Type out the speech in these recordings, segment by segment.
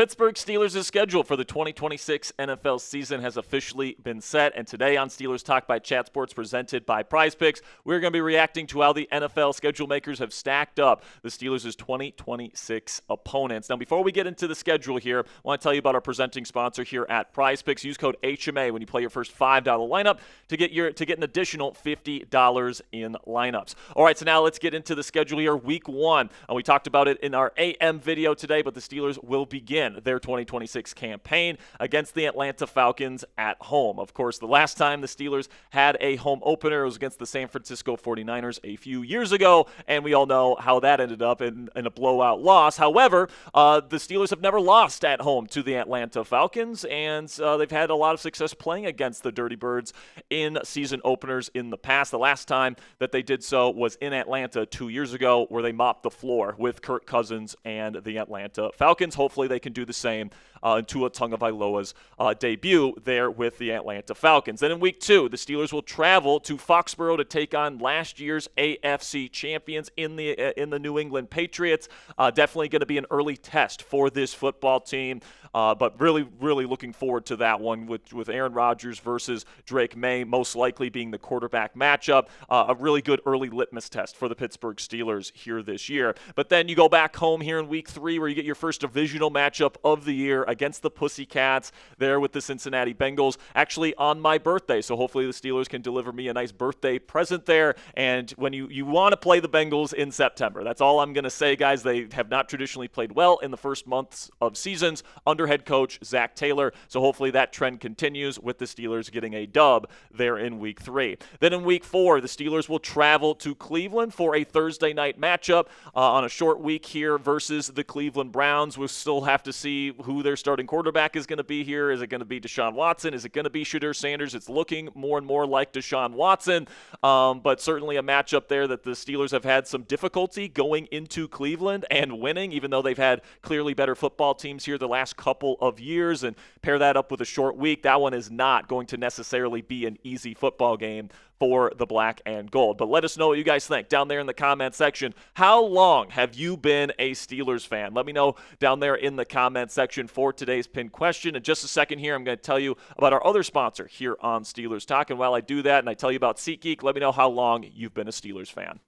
Pittsburgh Steelers' schedule for the 2026 NFL season has officially been set, and today on Steelers Talk by Chat Sports, presented by Prize Picks, we're going to be reacting to how the NFL schedule makers have stacked up the Steelers' 2026 opponents. Now, before we get into the schedule here, I want to tell you about our presenting sponsor here at Prize Picks. Use code HMA when you play your first $5 lineup to get an additional $50 in lineups. All right, so now let's get into the schedule here. Week 1, we talked about it in our AM video today, but the Steelers will begin their 2026 campaign against the Atlanta Falcons at home. Of course, the last time the Steelers had a home opener was against the San Francisco 49ers a few years ago, and we all know how that ended up in a blowout loss. However, the Steelers have never lost at home to the Atlanta Falcons, and they've had a lot of success playing against the Dirty Birds in season openers in the past. The last time that they did so was in Atlanta 2 years ago, where they mopped the floor with Kirk Cousins and the Atlanta Falcons. Hopefully they can do the same in Tua Tagovailoa's debut there with the Atlanta Falcons. Then in week 2, the Steelers will travel to Foxborough to take on last year's AFC champions in the New England Patriots. Definitely going to be an early test for this football team, but really, really looking forward to that one with Aaron Rodgers versus Drake May most likely being the quarterback matchup. A really good early litmus test for the Pittsburgh Steelers here this year. But then you go back home here in week 3, where you get your first divisional matchup of the year against the Pussycats there with the Cincinnati Bengals, actually on my birthday. So hopefully the Steelers can deliver me a nice birthday present there. And when you want to play the Bengals in September, that's all I'm going to say, guys. They have not traditionally played well in the first months of seasons under head coach Zach Taylor. So hopefully that trend continues with the Steelers getting a dub there in week 3. Then in week 4, the Steelers will travel to Cleveland for a Thursday night matchup on a short week here versus the Cleveland Browns. We'll still have to see who their starting quarterback is going to be here. Is it going to be Deshaun Watson? Is it going to be Shedeur Sanders? It's looking more and more like Deshaun Watson, but certainly a matchup there that the Steelers have had some difficulty going into Cleveland and winning, even though they've had clearly better football teams here the last couple of years. And pair that up with a short week, that one is not going to necessarily be an easy football game for the black and gold. But let us know what you guys think down there in the comment section. How long have you been a Steelers fan? Let me know down there in the comment section for today's pinned question. In just a second here, I'm going to tell you about our other sponsor here on Steelers Talk. And while I do that and I tell you about SeatGeek, let me know how long you've been a Steelers fan.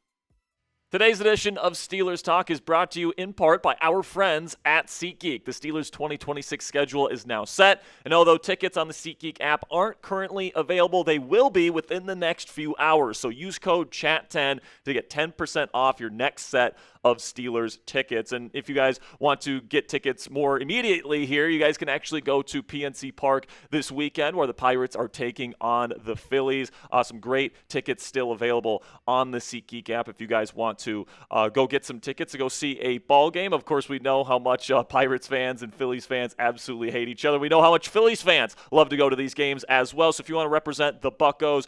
Today's edition of Steelers Talk is brought to you in part by our friends at SeatGeek. The Steelers' 2026 schedule is now set, and although tickets on the SeatGeek app aren't currently available, they will be within the next few hours. So use code CHAT10 to get 10% off your next set of Steelers tickets. And if you guys want to get tickets more immediately here, you guys can actually go to PNC Park this weekend, where the Pirates are taking on the Phillies. Some great tickets still available on the SeatGeek app if you guys want to go get some tickets to go see a ball game. Of course, we know how much Pirates fans and Phillies fans absolutely hate each other. We know how much Phillies fans love to go to these games as well. So if you want to represent the Buccos,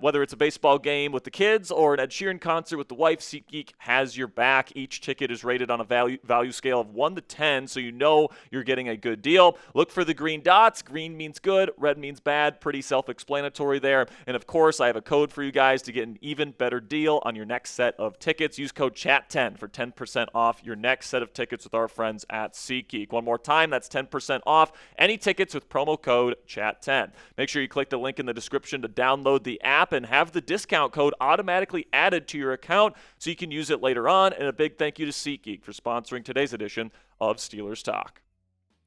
whether it's a baseball game with the kids or an Ed Sheeran concert with the wife, SeatGeek has your back. Each ticket is rated on a value scale of 1 to 10, so you know you're getting a good deal. Look for the green dots. Green means good, red means bad. Pretty self-explanatory there. And of course, I have a code for you guys to get an even better deal on your next set of tickets. Use code CHAT10 for 10% off your next set of tickets with our friends at SeatGeek. One more time, that's 10% off any tickets with promo code CHAT10. Make sure you click the link in the description to download the app and have the discount code automatically added to your account so you can use it later on. And a big thank you to SeatGeek for sponsoring today's edition of Steelers Talk.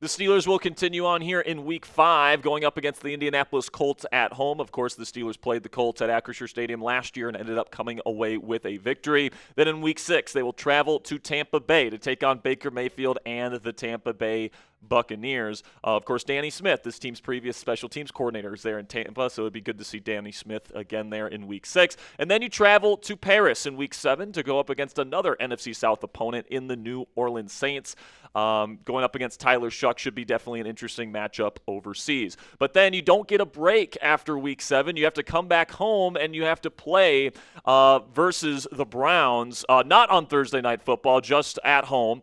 The Steelers will continue on here in Week 5, going up against the Indianapolis Colts at home. Of course, the Steelers played the Colts at Acrisure Stadium last year and ended up coming away with a victory. Then in Week 6, they will travel to Tampa Bay to take on Baker Mayfield and the Tampa Bay Buccaneers. Of course, Danny Smith, this team's previous special teams coordinator, is there in Tampa, so it'd be good to see Danny Smith again there in Week 6. And then you travel to Paris in Week 7 to go up against another NFC South opponent in the New Orleans Saints. Going up against Tyler Shuck should be definitely an interesting matchup overseas. But then you don't get a break after Week 7. You have to come back home and you have to play versus the Browns, not on Thursday Night Football, just at home.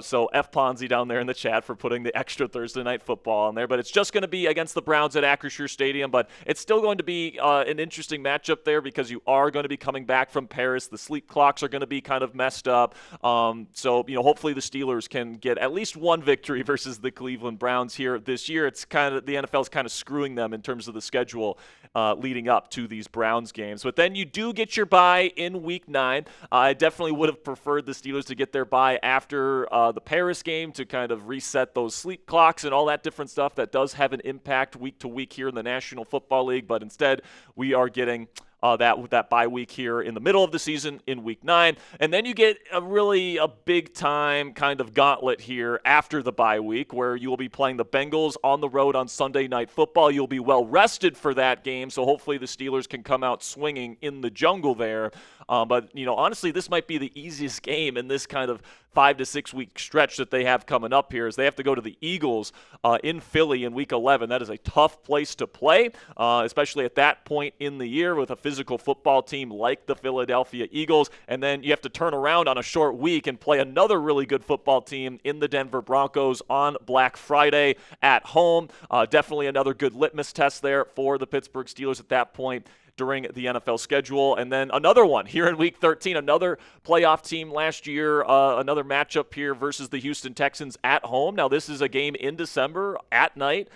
So F. Ponzi down there in the chat for putting putting the extra Thursday night football on there. But it's just going to be against the Browns at Acrisure Stadium. But it's still going to be an interesting matchup there because you are going to be coming back from Paris. The sleep clocks are going to be kind of messed up. So hopefully the Steelers can get at least one victory versus the Cleveland Browns here this year. It's kind of the NFL's kind of screwing them in terms of the schedule leading up to these Browns games. But then you do get your bye in Week 9. I definitely would have preferred the Steelers to get their bye after the Paris game to kind of reset those sleep clocks and all that different stuff that does have an impact week to week here in the National Football League. But instead, we are getting that bye week here in the middle of the season in Week 9. And then you get a big-time kind of gauntlet here after the bye week where you will be playing the Bengals on the road on Sunday Night Football. You'll be well-rested for that game, so hopefully the Steelers can come out swinging in the jungle there. But honestly, this might be the easiest game in this kind of 5 to 6 week stretch that they have coming up here, as they have to go to the Eagles in Philly in Week 11. That is a tough place to play, especially at that point in the year with a physical football team like the Philadelphia Eagles. And then you have to turn around on a short week and play another really good football team in the Denver Broncos on Black Friday at home. Definitely another good litmus test there for the Pittsburgh Steelers at that point during the NFL schedule. And then another one here in Week 13, another playoff team last year, another matchup here versus the Houston Texans at home. Now, this is a game in December at night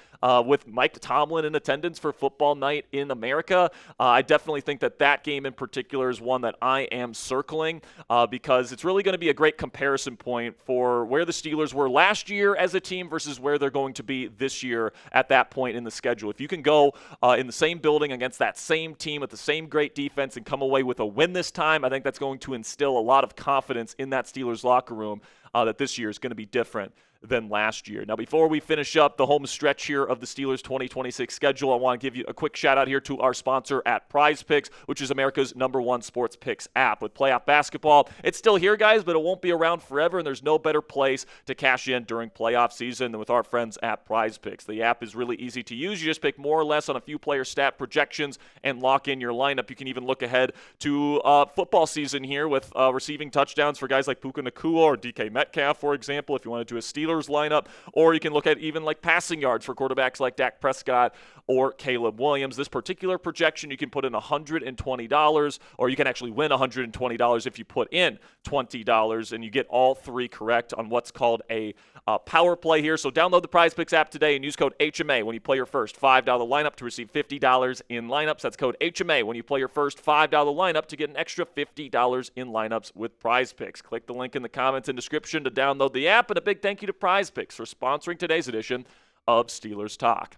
with Mike Tomlin in attendance for Football Night in America. I definitely think that game in particular is one that I am circling because it's really going to be a great comparison point for where the Steelers were last year as a team versus where they're going to be this year at that point in the schedule. If you can go in the same building against that same team with the same great defense and come away with a win this time, I think that's going to instill a lot of confidence in that Steelers locker room that this year is going to be different than last year. Now, before we finish up the home stretch here of the Steelers 2026 schedule, I want to give you a quick shout out here to our sponsor at Prize Picks, which is America's #1 sports picks app. With playoff basketball, it's still here, guys, but it won't be around forever, and there's no better place to cash in during playoff season than with our friends at Prize Picks. The app is really easy to use. You just pick more or less on a few player stat projections and lock in your lineup. You can even look ahead to football season here with receiving touchdowns for guys like Puka Nacua or DK Metcalf, for example, if you want to do a Steelers lineup, or you can look at even like passing yards for quarterbacks like Dak Prescott or Caleb Williams. This particular projection, you can put in $120, or you can actually win $120 if you put in $20, and you get all three correct on what's called a power play here. So download the Prize Picks app today and use code HMA when you play your first $5 lineup to receive $50 in lineups. That's code HMA when you play your first $5 lineup to get an extra $50 in lineups with Prize Picks. Click the link in the comments and description to download the app, and a big thank you to Prize Picks for sponsoring today's edition of Steelers Talk.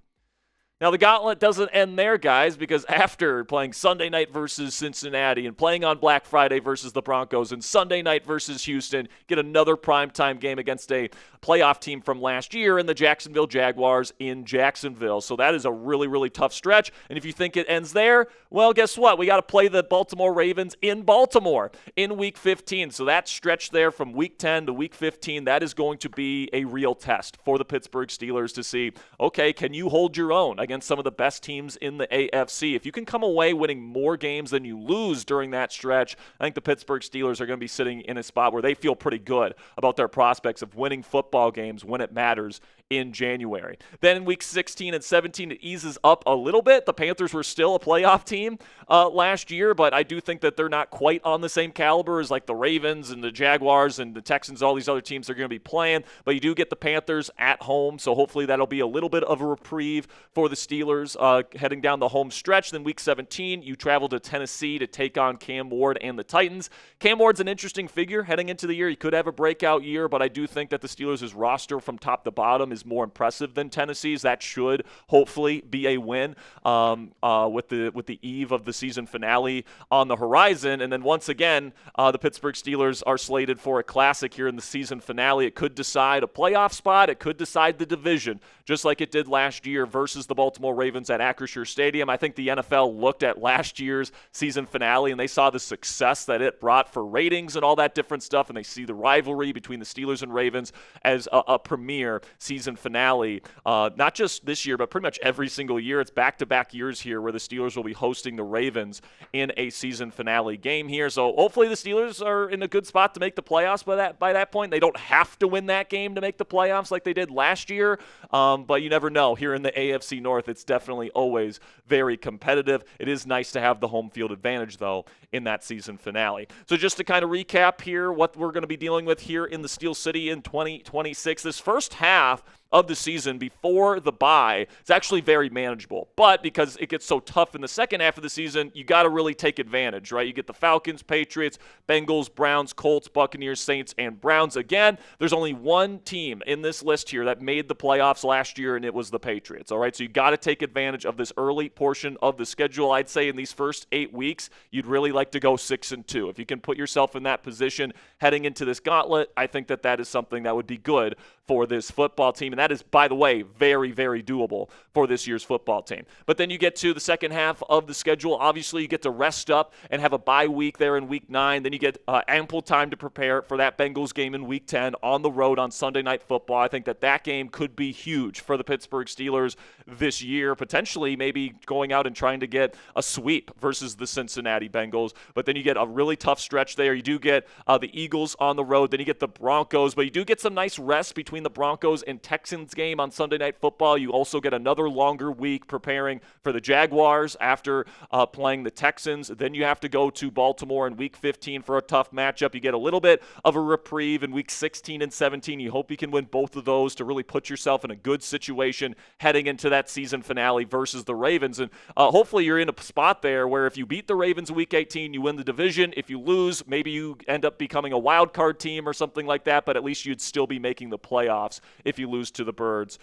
Now, the gauntlet doesn't end there, guys, because after playing Sunday night versus Cincinnati and playing on Black Friday versus the Broncos and Sunday night versus Houston, get another primetime game against a playoff team from last year in the Jacksonville Jaguars in Jacksonville. So that is a really, really tough stretch. And if you think it ends there, well, guess what? We got to play the Baltimore Ravens in Baltimore in Week 15. So that stretch there from Week 10 to Week 15, that is going to be a real test for the Pittsburgh Steelers to see, okay, can you hold your own against some of the best teams in the AFC? If you can come away winning more games than you lose during that stretch, I think the Pittsburgh Steelers are going to be sitting in a spot where they feel pretty good about their prospects of winning football games when it matters in January. Then in Week 16 and 17, it eases up a little bit. The Panthers were still a playoff team last year, but I do think that they're not quite on the same caliber as like the Ravens and the Jaguars and the Texans, all these other teams they're going to be playing. But you do get the Panthers at home, so hopefully that'll be a little bit of a reprieve for the Steelers heading down the home stretch. Then Week 17, you travel to Tennessee to take on Cam Ward and the Titans. Cam Ward's an interesting figure heading into the year. He could have a breakout year, but I do think that the Steelers' roster from top to bottom is more impressive than Tennessee's. That should hopefully be a win with the eve of the season finale on the horizon. And then once again, the Pittsburgh Steelers are slated for a classic here in the season finale. It could decide a playoff spot. It could decide the division, just like it did last year versus the Baltimore Ravens at Acrisure Stadium. I think the NFL looked at last year's season finale and they saw the success that it brought for ratings and all that different stuff, and they see the rivalry between the Steelers and Ravens as a premier season season finale, not just this year, but pretty much every single year. It's back-to-back years here where the Steelers will be hosting the Ravens in a season finale game here. So hopefully the Steelers are in a good spot to make the playoffs by that point. They don't have to win that game to make the playoffs like they did last year, but you never know. Here in the AFC North, it's definitely always very competitive. It is nice to have the home field advantage, though, in that season finale. So just to kind of recap here what we're going to be dealing with here in the Steel City in 2026, this first half of the season before the bye is actually very manageable. But because it gets so tough in the second half of the season, you got to really take advantage, right? You get the Falcons, Patriots, Bengals, Browns, Colts, Buccaneers, Saints, and Browns. Again, there's only one team in this list here that made the playoffs last year, and it was the Patriots, all right? So you got to take advantage of this early portion of the schedule. I'd say in these first 8 weeks, you'd really like to go 6-2. If you can put yourself in that position heading into this gauntlet, I think that is something that would be good for this football team. And that is, by the way, very, very doable for this year's football team. But then you get to the second half of the schedule. Obviously, you get to rest up and have a bye week there in Week 9. Then you get ample time to prepare for that Bengals game in Week 10 on the road on Sunday Night Football. I think that game could be huge for the Pittsburgh Steelers this year, potentially maybe going out and trying to get a sweep versus the Cincinnati Bengals. But then you get a really tough stretch there. You do get the Eagles on the road. Then you get the Broncos. But you do get some nice rest between the Broncos and Texans game on Sunday Night Football. You also get another longer week preparing for the Jaguars after playing the Texans. Then you have to go to Baltimore in Week 15 for a tough matchup. You get a little bit of a reprieve in Week 16 and 17. You hope you can win both of those to really put yourself in a good situation heading into that season finale versus the Ravens. And hopefully you're in a spot there where if you beat the Ravens in Week 18, you win the division. If you lose, maybe you end up becoming a wild card team or something like that, but at least you'd still be making the playoffs if you lose to the Birds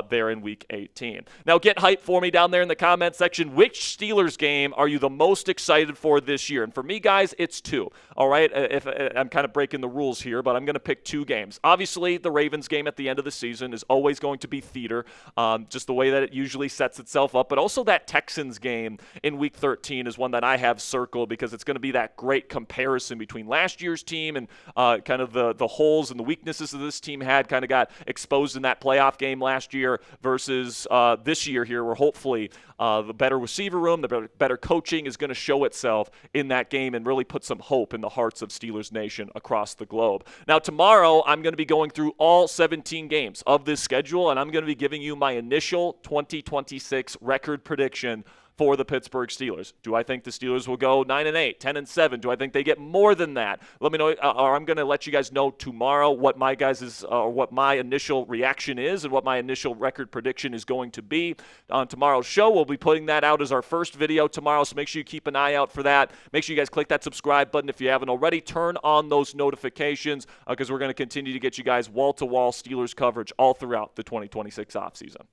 there in Week 18. Now get hyped for me down there in the comment section. Which Steelers game are you the most excited for this year? And for me, guys, it's 2. All right, if I'm kind of breaking the rules here, but I'm going to pick 2 games. Obviously, the Ravens game at the end of the season is always going to be theater, just the way that it usually sets itself up. But also that Texans game in Week 13 is one that I have circled because it's going to be that great comparison between last year's team and kind of the holes and the weaknesses that this team had kind of got exposed in that playoff game last year versus this year here where hopefully the better receiver room, the better coaching is going to show itself in that game and really put some hope in the hearts of Steelers Nation across the globe. Now tomorrow I'm going to be going through all 17 games of this schedule and I'm going to be giving you my initial 2026 record prediction for the Pittsburgh Steelers. Do I think the Steelers will go 9-8, 10-7? Do I think they get more than that? Let me know, or I'm going to let you guys know tomorrow what my what my initial reaction is and what my initial record prediction is going to be. On tomorrow's show, we'll be putting that out as our first video tomorrow, so make sure you keep an eye out for that. Make sure you guys click that subscribe button if you haven't already. Turn on those notifications because we're going to continue to get you guys wall-to-wall Steelers coverage all throughout the 2026 offseason.